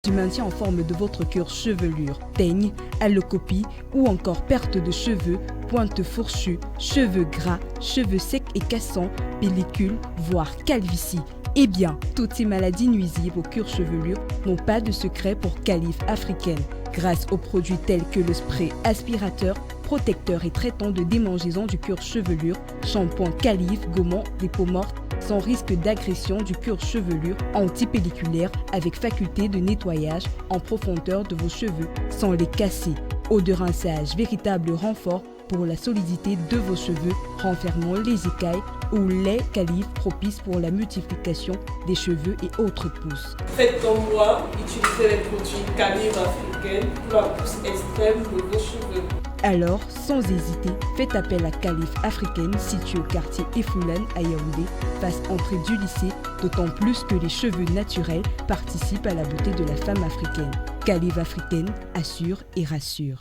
du maintien en forme de votre cuir chevelure, teigne, allocopie ou encore perte de cheveux, pointe fourchue, cheveux gras, cheveux secs et cassants, pellicule, voire calvitie. Eh bien, toutes ces maladies nuisibles au cuir chevelure n'ont pas de secret pour Calife Africaine. Grâce aux produits tels que le spray aspirateur, protecteur et traitant de démangeaison du cuir chevelure, shampoing Calife gommant des peaux mortes, sans risque d'agression du cuir chevelure, antipelliculaire avec faculté de nettoyage en profondeur de vos cheveux sans les casser. Eau de rinçage, véritable renfort pour la solidité de vos cheveux, renfermant les écailles ou lait Calife propice pour la multiplication des cheveux et autres pousses. Faites comme moi, utilisez les produits Calife Africaine pour la pousse extrême de vos cheveux. Alors, sans hésiter, faites appel à Calife Africaine située au quartier Efoulane à Yaoundé, face entrée du lycée, d'autant plus que les cheveux naturels participent à la beauté de la femme africaine. Calife Africaine assure et rassure.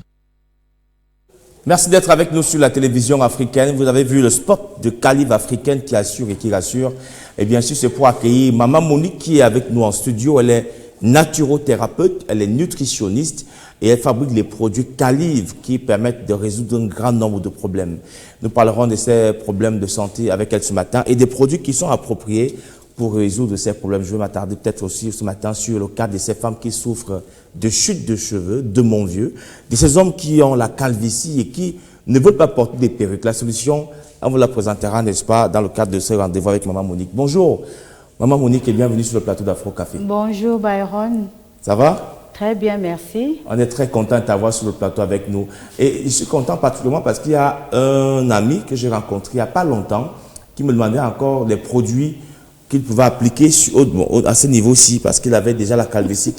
Merci d'être avec nous sur la télévision africaine. Vous avez vu le spot de Calife Africaine qui assure et qui rassure. Et bien sûr, c'est pour accueillir Maman Monique qui est avec nous en studio. Elle est naturothérapeute, elle est nutritionniste et elle fabrique les produits Calife qui permettent de résoudre un grand nombre de problèmes. Nous parlerons de ces problèmes de santé avec elle ce matin et des produits qui sont appropriés pour résoudre ces problèmes. Je vais m'attarder peut-être aussi ce matin sur le cas de ces femmes qui souffrent de chute de cheveux, de mon vieux, de ces hommes qui ont la calvitie et qui ne veulent pas porter des perruques. La solution, on vous la présentera, n'est-ce pas, dans le cadre de ce rendez-vous avec Maman Monique. Bonjour, Maman Monique et bienvenue sur le plateau d'Afro Café. Bonjour Byron. Ça va? Très bien, merci. On est très content de t'avoir sur le plateau avec nous. Et je suis content particulièrement parce qu'il y a un ami que j'ai rencontré il n'y a pas longtemps qui me demandait encore des produits qu'il pouvait appliquer à ce niveau-ci parce qu'il avait déjà la calvitie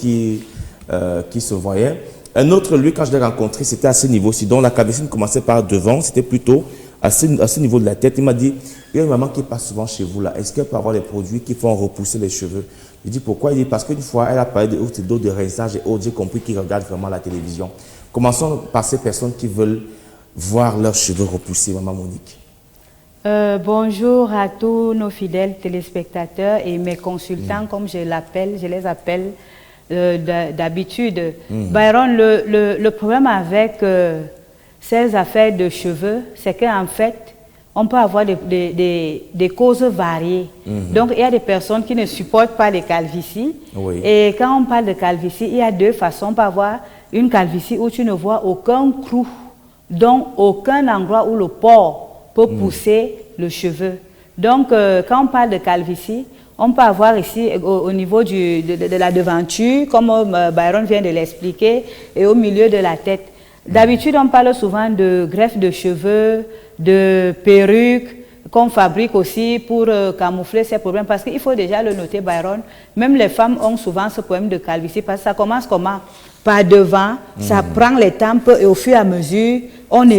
qui se voyait. Un autre, lui, quand je l'ai rencontré, c'était à ce niveau-ci. Donc la calvitie ne commençait pas devant, c'était plutôt à ce niveau de la tête. Il m'a dit, il y a une maman qui passe souvent chez vous là. Est-ce qu'elle peut avoir des produits qui font repousser les cheveux? Je dis pourquoi? Il dit parce qu'une fois, elle a parlé d'eau de rinçage et autres. J'ai compris qu'ils regardent vraiment la télévision. Commençons par ces personnes qui veulent voir leurs cheveux repousser, Maman Monique. Bonjour à tous nos fidèles téléspectateurs et mes consultants, comme je les appelle d'habitude. Byron, le problème avec ces affaires de cheveux, c'est qu'en fait, on peut avoir des causes variées. Donc, il y a des personnes qui ne supportent pas les calvities. Oui. Et quand on parle de calvitie, il y a deux façons. On peut avoir une calvitie où tu ne vois aucun clou, donc aucun endroit où le port peut pousser le cheveu. Donc, quand on parle de calvitie, on peut avoir ici au niveau de la devanture, comme Byron vient de l'expliquer, et au milieu de la tête. D'habitude, on parle souvent de greffe de cheveux, de perruques, qu'on fabrique aussi pour camoufler ces problèmes. Parce qu'il faut déjà le noter, Byron, même les femmes ont souvent ce problème de calvitie, parce que ça commence comment? Par devant, ça prend les tempes et au fur et à mesure qu'on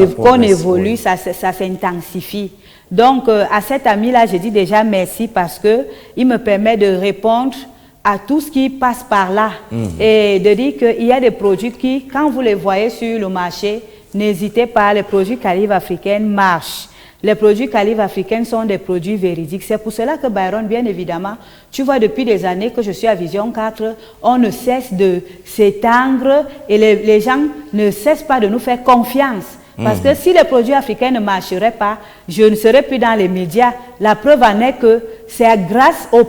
évolue, oui, ça s'intensifie. Donc, à cet ami-là, je dis déjà merci parce qu'il me permet de répondre à tout ce qui passe par là et de dire qu'il y a des produits qui, quand vous les voyez sur le marché, n'hésitez pas, les produits Calife Africaine marchent. Les produits Calife Africaine sont des produits véridiques. C'est pour cela que Byron, bien évidemment, tu vois depuis des années que je suis à Vision 4, on ne cesse de s'étendre et les gens ne cessent pas de nous faire confiance. Parce que si les produits africains ne marcheraient pas, je ne serais plus dans les médias. La preuve en est que c'est grâce aux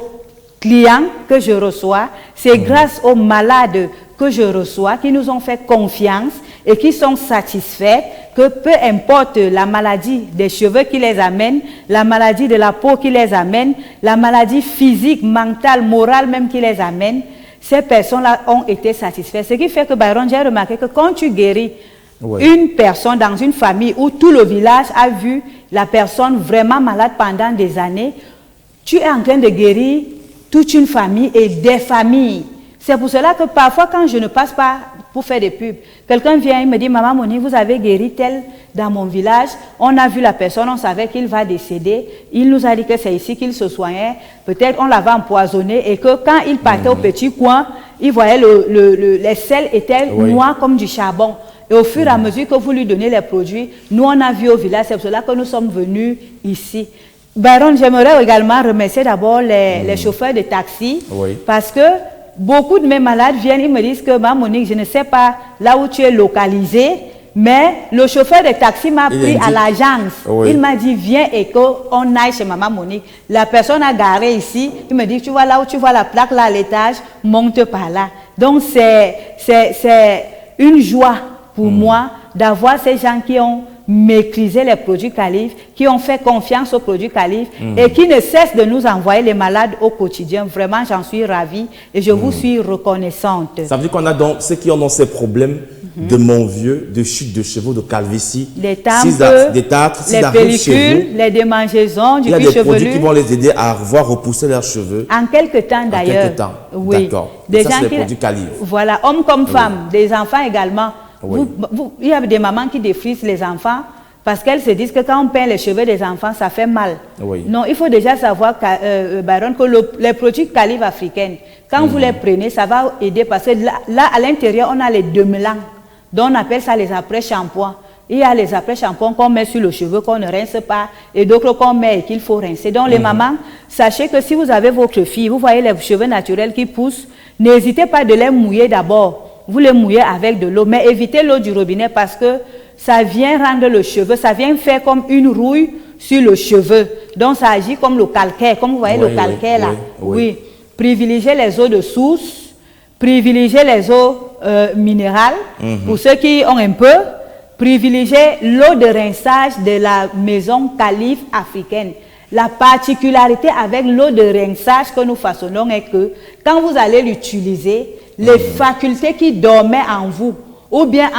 clients que je reçois, c'est grâce aux malades que je reçois, qui nous ont fait confiance et qui sont satisfaits que peu importe la maladie des cheveux qui les amène, la maladie de la peau qui les amène, la maladie physique, mentale, morale même qui les amène, ces personnes-là ont été satisfaites. Ce qui fait que, Byron, j'ai remarqué que quand tu guéris une personne dans une famille où tout le village a vu la personne vraiment malade pendant des années, tu es en train de guérir toute une famille et des familles. C'est pour cela que parfois, quand je ne passe pas pour faire des pubs, quelqu'un vient et me dit, Maman Monique, vous avez guéri tel dans mon village, on a vu la personne, on savait qu'il va décéder, il nous a dit que c'est ici qu'il se soignait, peut-être on l'avait empoisonné et que quand il partait au petit coin, il voyait les sels étaient noirs comme du charbon. Et au fur et à mesure que vous lui donnez les produits, nous on a vu au village, c'est pour cela que nous sommes venus ici. Byron, j'aimerais également remercier d'abord les chauffeurs de taxi, parce que beaucoup de mes malades viennent, ils me disent que Maman Monique, je ne sais pas là où tu es localisée, mais le chauffeur de taxi m'a pris à l'agence. Oui. Il m'a dit, viens et qu'on aille chez Maman Monique. La personne a garé ici. Il me dit, tu vois là où tu vois la plaque là à l'étage, monte par là. Donc c'est une joie pour moi d'avoir ces gens qui ont maîtrisé les produits Calif, qui ont fait confiance aux produits Calif et qui ne cessent de nous envoyer les malades au quotidien. Vraiment, j'en suis ravie et je vous suis reconnaissante. Ça veut dire qu'on a donc ceux qui ont ces problèmes de mon vieux, de chute de cheveux, de calvitie, des tempes, les pellicules, les démangeaisons du cuir chevelu. Il y a des produits qui vont les aider à voir repousser leurs cheveux. En quelques temps d'ailleurs. En quelques temps, oui. D'accord. Des ça, gens c'est qui, les produits Calif. Voilà, hommes comme femmes, des enfants également. Oui. Il y a des mamans qui défrisent les enfants parce qu'elles se disent que quand on peint les cheveux des enfants, ça fait mal. Oui. Non, il faut déjà savoir, Baron, que les produits Calif africains, quand vous les prenez, ça va aider parce que là à l'intérieur, on a les demelans. Donc on appelle ça les après-shampoings. Il y a les après-shampoings qu'on met sur le cheveu, qu'on ne rince pas, et d'autres qu'on met et qu'il faut rincer. Donc les mamans, sachez que si vous avez votre fille, vous voyez les cheveux naturels qui poussent, n'hésitez pas de les mouiller d'abord. Vous les mouillez avec de l'eau, mais évitez l'eau du robinet parce que ça vient rendre le cheveu, ça vient faire comme une rouille sur le cheveu. Donc ça agit comme le calcaire, comme vous voyez le calcaire là. Oui. Privilégiez les eaux de source, privilégiez les eaux minérales, pour ceux qui ont un peu, privilégiez l'eau de rinçage de la maison Calif africaine. La particularité avec l'eau de rinçage que nous façonnons est que quand vous allez l'utiliser, les facultés qui dormaient en vous, ou bien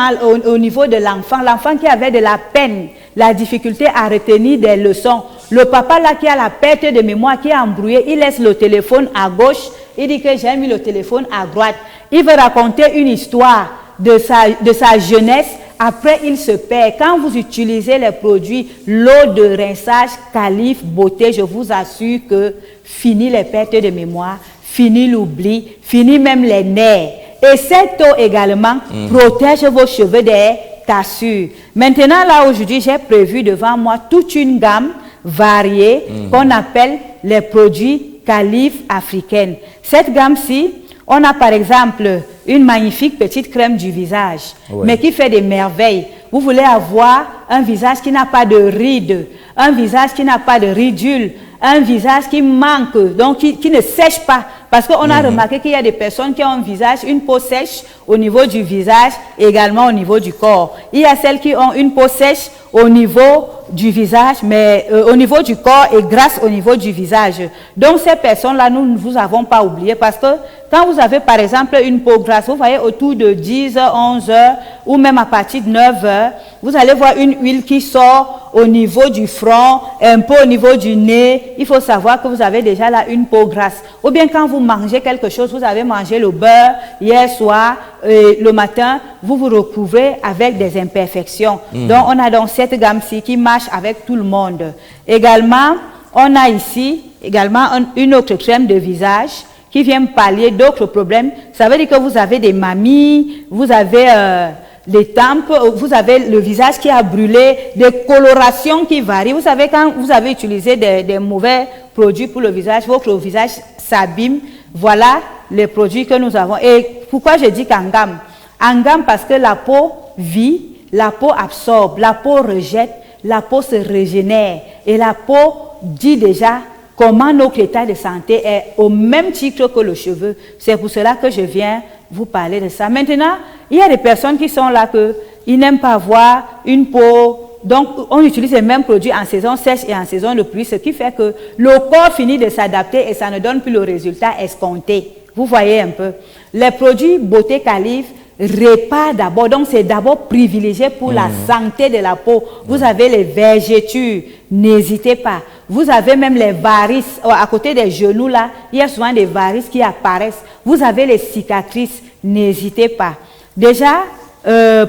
au niveau de l'enfant qui avait de la peine, la difficulté à retenir des leçons, le papa là qui a la perte de mémoire, qui est embrouillé, il laisse le téléphone à gauche, il dit que j'ai mis le téléphone à droite. Il veut raconter une histoire de sa jeunesse, après il se perd. Quand vous utilisez les produits, l'eau de rinçage Calif Beauté, je vous assure que fini les pertes de mémoire, fini l'oubli, fini même les nerfs. Et cette eau également protège vos cheveux des cassures. Maintenant, là, aujourd'hui, j'ai prévu devant moi toute une gamme variée qu'on appelle les produits Calif africaines. Cette gamme-ci, on a par exemple une magnifique petite crème du visage, mais qui fait des merveilles. Vous voulez avoir un visage qui n'a pas de rides, un visage qui n'a pas de ridules, un visage qui manque, donc qui ne sèche pas. Parce qu'on a remarqué qu'il y a des personnes qui ont un visage, une peau sèche au niveau du visage, et également au niveau du corps. Il y a celles qui ont une peau sèche au niveau du visage, mais au niveau du corps et grasse au niveau du visage. Donc ces personnes-là, nous ne vous avons pas oublié parce que quand vous avez par exemple une peau grasse, vous voyez autour de 10 h, 11 h ou même à partir de 9 h, vous allez voir une huile qui sort au niveau du front, un peu au niveau du nez. Il faut savoir que vous avez déjà là une peau grasse. Ou bien quand vous mangez quelque chose, vous avez mangé le beurre hier soir, le matin, vous vous recouvrez avec des imperfections. Donc on a donc cette gamme-ci qui marche avec tout le monde. Également, on a ici également une autre crème de visage qui vient pallier d'autres problèmes. Ça veut dire que vous avez des mamies, vous avez des tempes, vous avez le visage qui a brûlé, des colorations qui varient. Vous savez, quand vous avez utilisé des mauvais produits pour le visage, votre visage s'abîme. Voilà les produits que nous avons. Et pourquoi je dis qu'en gamme? En gamme parce que la peau vit, la peau absorbe, la peau rejette, la peau se régénère. Et la peau dit déjà comment notre état de santé est au même titre que le cheveu. C'est pour cela que je viens vous parler de ça. Maintenant, il y a des personnes qui sont là ils n'aiment pas avoir une peau. Donc, on utilise les mêmes produits en saison sèche et en saison de pluie, ce qui fait que le corps finit de s'adapter et ça ne donne plus le résultat escompté. Vous voyez un peu. Les produits Beauté Calif réparent d'abord. Donc, c'est d'abord privilégié pour la santé de la peau. Vous avez les vergetures, n'hésitez pas. Vous avez même les varices. À côté des genoux, là, il y a souvent des varices qui apparaissent. Vous avez les cicatrices, n'hésitez pas. Déjà,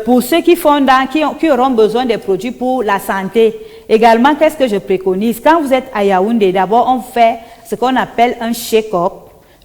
pour ceux qui auront besoin des produits pour la santé, également, qu'est-ce que je préconise? Quand vous êtes à Yaoundé, d'abord, on fait ce qu'on appelle un check-up,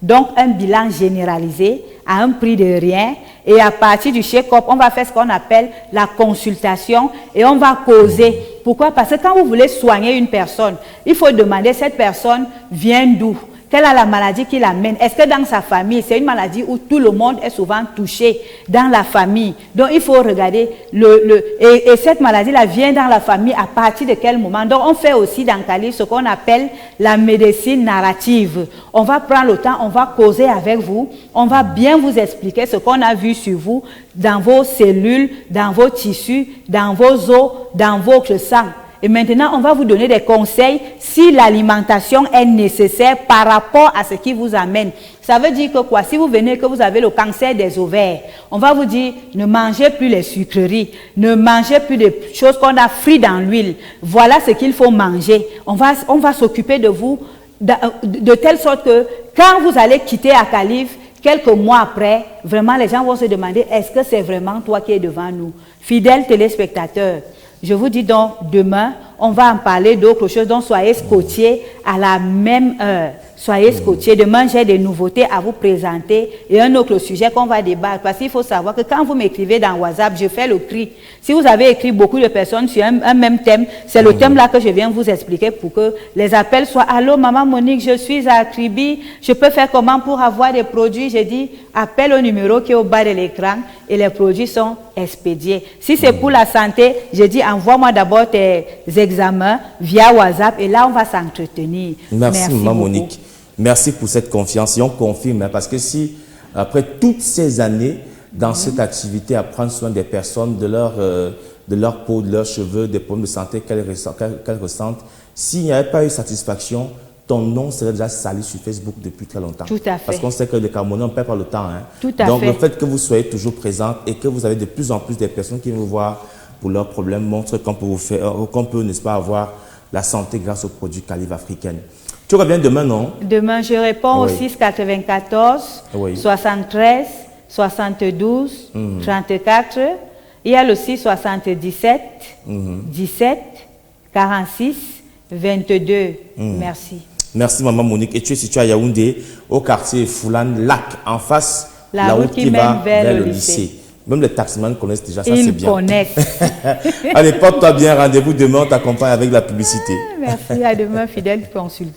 donc un bilan généralisé à un prix de rien. Et à partir du check-up, on va faire ce qu'on appelle la consultation et on va causer. Pourquoi? Parce que quand vous voulez soigner une personne, il faut demander cette personne vient d'où? quelle est la maladie qui l'amène? Est-ce que dans sa famille, c'est une maladie où tout le monde est souvent touché dans la famille? Donc, il faut regarder, et cette maladie-là vient dans la famille à partir de quel moment? Donc, on fait aussi dans Calif ce qu'on appelle la médecine narrative. On va prendre le temps, on va causer avec vous, on va bien vous expliquer ce qu'on a vu sur vous, dans vos cellules, dans vos tissus, dans vos os, dans votre sang. Et maintenant, on va vous donner des conseils si l'alimentation est nécessaire par rapport à ce qui vous amène. Ça veut dire que quoi? Si vous venez que vous avez le cancer des ovaires, on va vous dire ne mangez plus les sucreries, ne mangez plus de choses qu'on a frites dans l'huile. Voilà ce qu'il faut manger. On va s'occuper de vous de telle sorte que quand vous allez quitter Akalif, quelques mois après, vraiment les gens vont se demander est-ce que c'est vraiment toi qui es devant nous? Fidèles téléspectateurs, je vous dis donc, demain, on va en parler d'autres choses, donc soyez scotchés à la même heure. Soyez scotchés. Demain, j'ai des nouveautés à vous présenter et un autre sujet qu'on va débattre. Parce qu'il faut savoir que quand vous m'écrivez dans WhatsApp, je fais le tri. Si vous avez écrit beaucoup de personnes sur un même thème, c'est le thème là que je viens vous expliquer pour que les appels soient « Allô, maman Monique, je suis à Kribi, je peux faire comment pour avoir des produits ?» J'ai dit « Appelle au numéro qui est au bas de l'écran et les produits sont expédiés. » Si c'est pour la santé, j'ai dit « Envoie-moi d'abord tes examens via WhatsApp et là, on va s'entretenir. » Merci maman beaucoup. Monique. Merci pour cette confiance et on confirme, hein, parce que si, après toutes ces années dans cette activité à prendre soin des personnes, de leur peau, de leurs cheveux, des problèmes de santé qu'elles ressentent, s'il n'y avait pas eu satisfaction, ton nom serait déjà sali sur Facebook depuis très longtemps. Tout à fait. Parce qu'on sait que les Camerounais, on ne perd pas le temps. Hein. Tout à Donc fait. le fait que vous soyez toujours présente et que vous avez de plus en plus de personnes qui viennent vous voir pour leurs problèmes montre qu'on peut vous faire, qu'on peut, n'est-ce pas, avoir la santé grâce aux produits Calif africaine. Tu reviens demain, non? Demain, je réponds Oui. au 6 94 Oui. 73 72 34. Il y a le 6 77 17 46 22. Merci. Merci maman Monique. Et tu es située à Yaoundé, au quartier Foulane, Lac, en face, La route qui mène va vers le le lycée. lycée. Même les taximans connaissent déjà ça, c'est Ils bien. connaissent. Allez, porte-toi bien, rendez-vous demain, on t'accompagne avec la publicité. Merci, à demain, fidèle consultant.